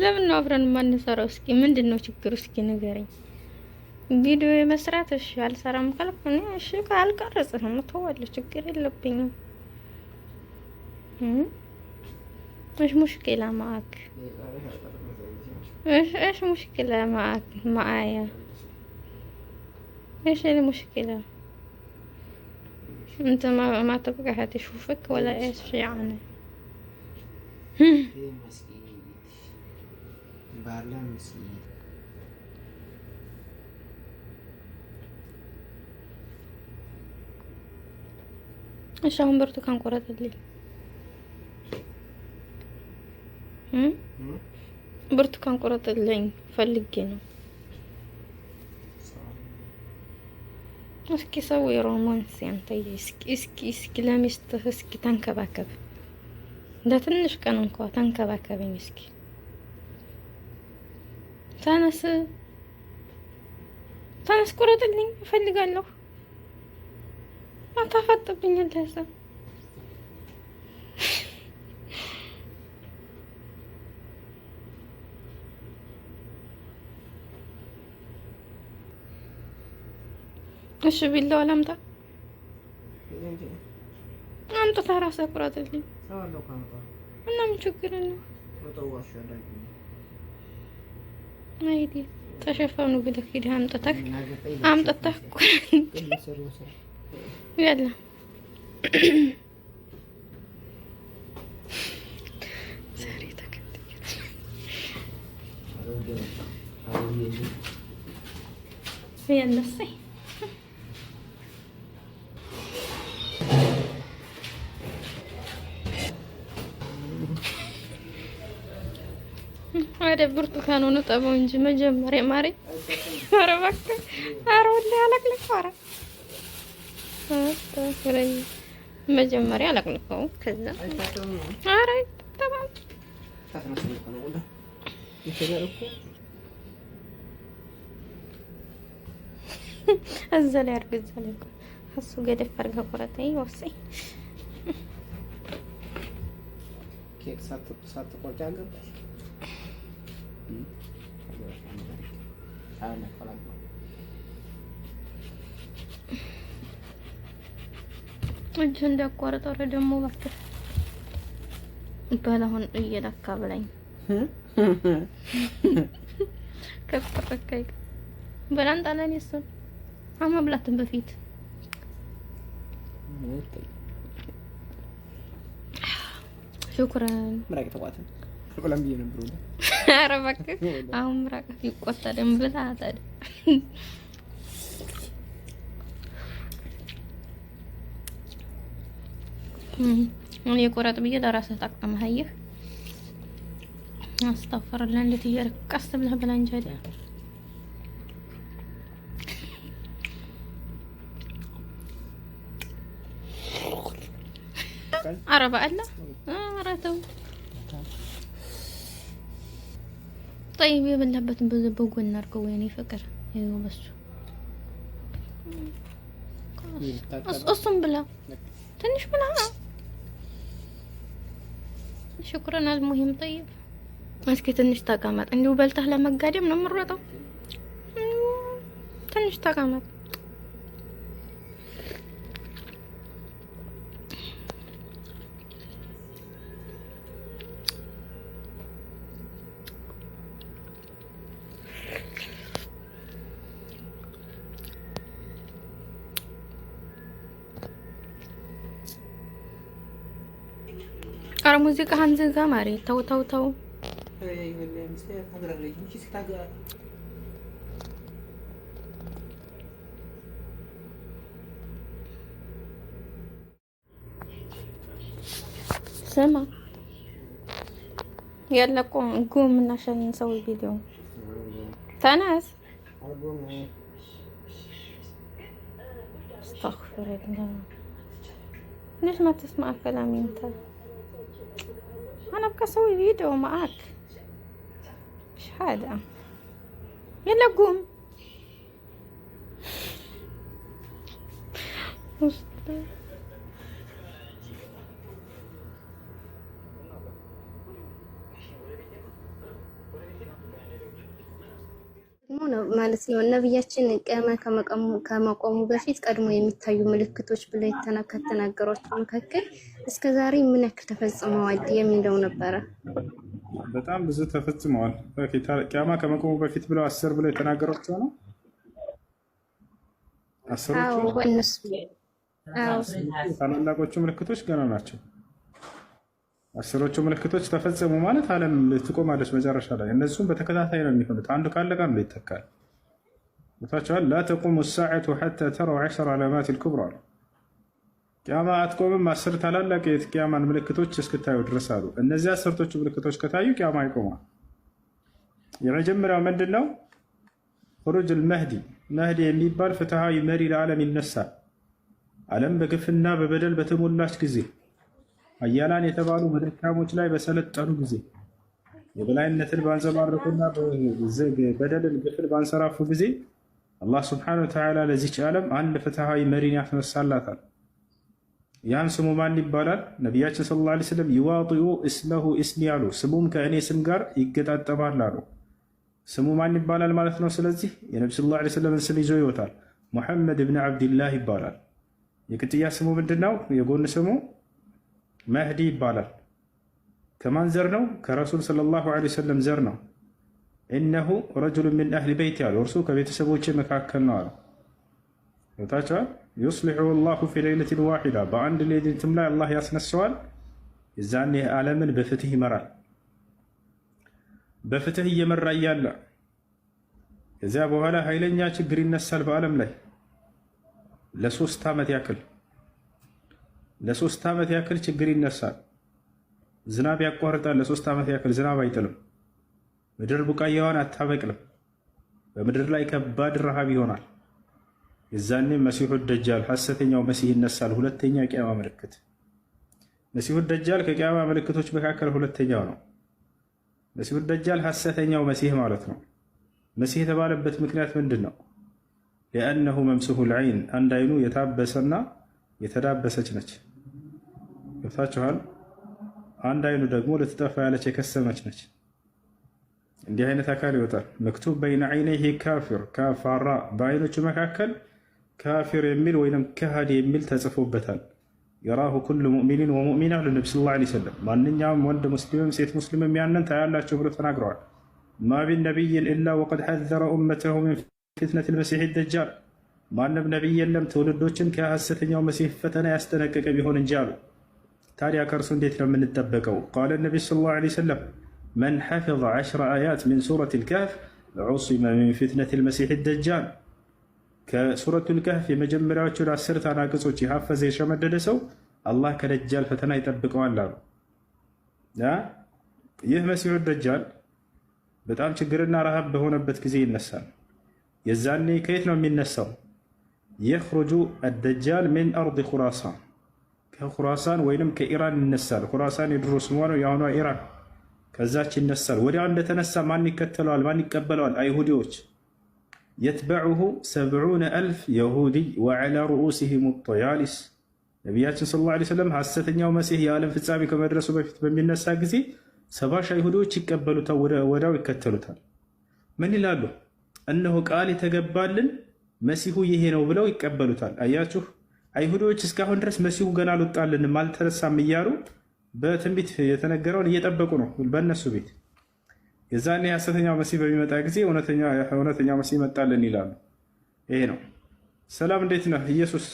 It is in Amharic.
ለምን ነው አብረን ማንሰራው? እስኪ ምንድነው ችግሩ? እስኪ ንገረኝ። ቪዲዮ የመስራት እሺ አልሰራም ካልኩ እሺ ካልቀረጽም ተወው፣ ችግር የለብኝም። مش مشكلة معك. ايش مشكلة معك معايا؟ ايش المشكلة؟ انت ما تبغى هتشوفك ولا ايش يعني؟ ايش هم برتقان قرة الليل؟ ብርቱካን ቁረጥልኝ ፈልጌ ነው። እስኪ ሰው የሮማንስ ያንተ እስኪ ለሚስትህ እስኪ ተንከባከብ፣ ለትንሽ ቀን እንኳን ተንከባከበኝ እስኪ። ተነስ ቁረጥልኝ እፈልጋለሁ። አታፈጥብኛለህ። እሺ ቢላው አላምጣ አንተ ተራሰ ቁረጥልኝ እና ምን ችግር ነው? አይዲ ተሸፈኑ ብለህ ሂደህ አምጥተህ ያላ ዛሬ ተከትከት ያለሰይ ወደ ብርቱካን ሆነ ጠበው እንጂ መጀመሪያ ማሪ ኧረ እባክህ ኧረ ወላሂ አለቅልቀው ኧረ መጀመሪያ አለቅልቀው ከዛ ኧረ ተባም እዛ ላይ አድርግ እዛ ላይ እሱ ገደፍ አድርገህ ቁረጠኝ ወሰኝ ኬክ ሳትቆርጪ አልገባሽ እጅ እንዳቋረጠው ደግሞ እባክህ በላሁን እየለካ ብላኝ ከፈከከይ በላን ጣላን ይሰም አማብላትን በፊት ሹክራን ምራቅ ተቋተ ቆላም ቢየ ነብሩ ኧረ እባክህ አሁን ምራቅ ይቆጣደም ብላ ታዲያ እኔ ቆራጥ ብዬ ለራስህ ታቅመህ አየህ አስተፈረላ እንዴት እየረቀስ ብለህ ብላ እንጂ አይደል አረባ አለ አራተው طيب የበላበትን በጎን አድርገው ወይኔ ፍቅር ይኸው በሱ እሱም ብላ ትንሽ ብላ شكرا المهم طيب እስኪ ትንሽ ተቀመጥ እንዲሁ በልተህ ለመጋደም ነው የምሮጠው ትንሽ ተቀመጥ ኧረ ሙዚቃ ሀንዝጋ ማሪ ተው ተው ተው ስማ ያለቆ ጉም እና ሸን ሰው ቪዲዮ ተነስ استغفر الله ليش ما تسمع كلامي انت انا ابغى اسوي فيديو معاك ايش هذا يلا قوم ነው ማለት ነው። ነብያችን ቅያማ ከመቆሙ በፊት ቀድሞ የሚታዩ ምልክቶች ብለው ከተናገሯቸው መካከል እስከ ዛሬ ምን ያክል ተፈጽመዋል የሚለው ነበረ። በጣም ብዙ ተፈጽመዋል። ቅያማ ከመቆሙ በፊት ብለው 10 ብለው የተናገሯቸው ነው። አስሮቹ እነሱ ታላላቆቹ ምልክቶች ገና ናቸው። አስሮቹ ምልክቶች ተፈጸሙ ማለት ዓለም ትቆማለች መጨረሻ ላይ። እነሱም በተከታታይ ነው የሚሆኑት። አንዱ ካለቀ አንዱ ይተካል። ቦታቸዋል ላ ተቁሙ ሳዓቱ ሐታ ተረው 10 ዓላማት ልኩብራ አሉ። ቅያማ አትቆምም 10 ታላላቅ የቅያማን ምልክቶች እስክታዩ ድረስ አሉ። እነዚህ አስርቶቹ ምልክቶች ከታዩ ቅያማ ይቆማል። የመጀመሪያው ምንድን ነው? ኹሩጅ አልመህዲ። መህዲ የሚባል ፍትሃዊ መሪ ለዓለም ይነሳል። ዓለም በግፍና በበደል በተሞላች ጊዜ፣ ኃያላን የተባሉ በደካሞች ላይ በሰለጠኑ ጊዜ፣ የበላይነትን ባንጸባረቁና በደልን ግፍን ባንሰራፉ ጊዜ አላህ ስብሓነሁ ወተዓላ ለዚች ዓለም አንድ ፍትሃዊ መሪን ያስነሳላታል። ያም ስሙ ማን ይባላል? ነቢያችን ሰለላሁ ዐለይሂ ወሰለም ይዋጢኡ እስመሁ እስሚ አሉ። ስሙም ከእኔ ስም ጋር ይገጣጠማል አሉ። ስሙ ማን ይባላል ማለት ነው? ስለዚህ የነቢ ሰለላሁ ዐለይሂ ወሰለምን ስም ይዞ ይወጣል። ሙሐመድ ብን ዓብድላህ ይባላል። የቅጥያ ስሙ ምንድን ነው? የጎን ስሙ መህዲ ይባላል። ከማን ዘር ነው? ከረሱል ሰለላሁ ዐለይሂ ወሰለም ዘር ነው። ኢነሁ ረጁሉን ሚን አህሊ በይት ያሉ፣ እርሱ ከቤተሰቦቼ መካከል ነው አሉ። ታቸዋል ዩስሊሑ ላሁ ፊ ሌይለትን ዋሒዳ፣ በአንድ ሌሊትም ላይ አላህ ያስነሳዋል። የዛኔ ዓለምን በፍትህ ይመራል። በፍትህ እየመራ እያለ ከዚያ በኋላ ኃይለኛ ችግር ይነሳል በዓለም ላይ ለሶስት ዓመት ያክል ችግር ይነሳል። ዝናብ ያቋርጣል። ለሶስት ዓመት ያክል ዝናብ አይጥልም። ምድር ቡቃያዋን አታበቅልም። በምድር ላይ ከባድ ረሃብ ይሆናል። የዛኔም መሲሑ ደጃል ሐሰተኛው መሲህ ይነሳል። ሁለተኛ የቂያማ ምልክት መሲሑ ደጃል ከቂያማ ምልክቶች መካከል ሁለተኛው ነው። መሲሑ ደጃል ሐሰተኛው መሲህ ማለት ነው። መሲህ የተባለበት ምክንያት ምንድን ነው? ሊአነሁ መምሱሑል ዐይን፣ አንድ አይኑ የታበሰና የተዳበሰች ነች። ገብታችኋል? አንድ አይኑ ደግሞ ልትጠፋ ያለች የከሰመች ነች። እንዲህ አይነት አካል ይወጣል። መክቱብ በይነ ዐይነይሂ ካፊር፣ ካፋራ፣ በአይኖቹ መካከል ካፊር የሚል ወይም ከሃዲ የሚል ተጽፎበታል። የራሁ ኩሉ ሙእሚኒን ወሙእሚና ለነቢ ሰለላሁ ዐለይሂ ወሰለም፣ ማንኛውም ወንድ ሙስሊምም ሴት ሙስሊምም ያንን ታያላቸው ብሎ ተናግረዋል። ማ ቢን ነቢይን ኢላ ወቀድ ሐዘረ ኡመተሁ ሚን ፊትነቲል መሲሕ ደጃል፣ ማንም ነቢይ የለም ትውልዶችን ከሐሰተኛው መሲህ ፈተና ያስጠነቀቀ ቢሆን እንጂ አሉ። ታዲያ ከእርሱ እንዴት ነው የምንጠበቀው? ቃለ ነቢይ ሰለላሁ ዐለይሂ ወሰለም መን ሐፊظ 10 አያት ሚን ሱረቲል ከህፍ ዑሲመ ሚን ፊትነቲል መሲሕ ደጃል፣ ከሱረቱል ከህፍ የመጀመሪያዎቹን 10 አናቅጾች የሐፈዘ የሸመደደ ሰው አላህ ከደጃል ፈተና ይጠብቀዋል አሉ። ይህ መሲሑ ደጃል በጣም ችግርና ረሃብ በሆነበት ጊዜ ይነሳል። የዛኔ ከየት ነው የሚነሳው? የኽሩጁ አደጃል ሚን አርድ ኹራሳን፣ ከኹራሳን ወይንም ከኢራን ይነሳል። ኹራሳን የድሮ ስሟ ነው፣ የአሁኗ ኢራን። ከዛች ይነሳል። ወዲያው እንደተነሳ ማን ይከተለዋል? ማን ይቀበለዋል? አይሁዲዎች። የትበዑሁ 70,000 የሁዲይ ወዐላ ሩኡሲሂም ጠያሊስ። ነቢያችን ሰለላሁ ዐለይሂ ወሰለም ሐሰተኛው መሲህ የዓለም ፍጻሜ ከመድረሱ በፊት በሚነሳ ጊዜ 70 አይሁዶች ይቀበሉታል፣ ወዲያው ይከተሉታል። ምን ይላሉ? እነሆ ቃል የተገባልን መሲሁ ይሄ ነው ብለው ይቀበሉታል። አያችሁ፣ አይሁዶች እስካሁን ድረስ መሲሁ ገና አልወጣልንም አልተነሳም እያሉ በትንቢት የተነገረውን እየጠበቁ ነው በእነሱ ቤት። የዛኔ ሐሰተኛው መሲህ በሚመጣ ጊዜ እውነተኛው መሲህ መጣልን ይላሉ። ይሄ ነው። ሰላም፣ እንዴት ነህ ኢየሱስ?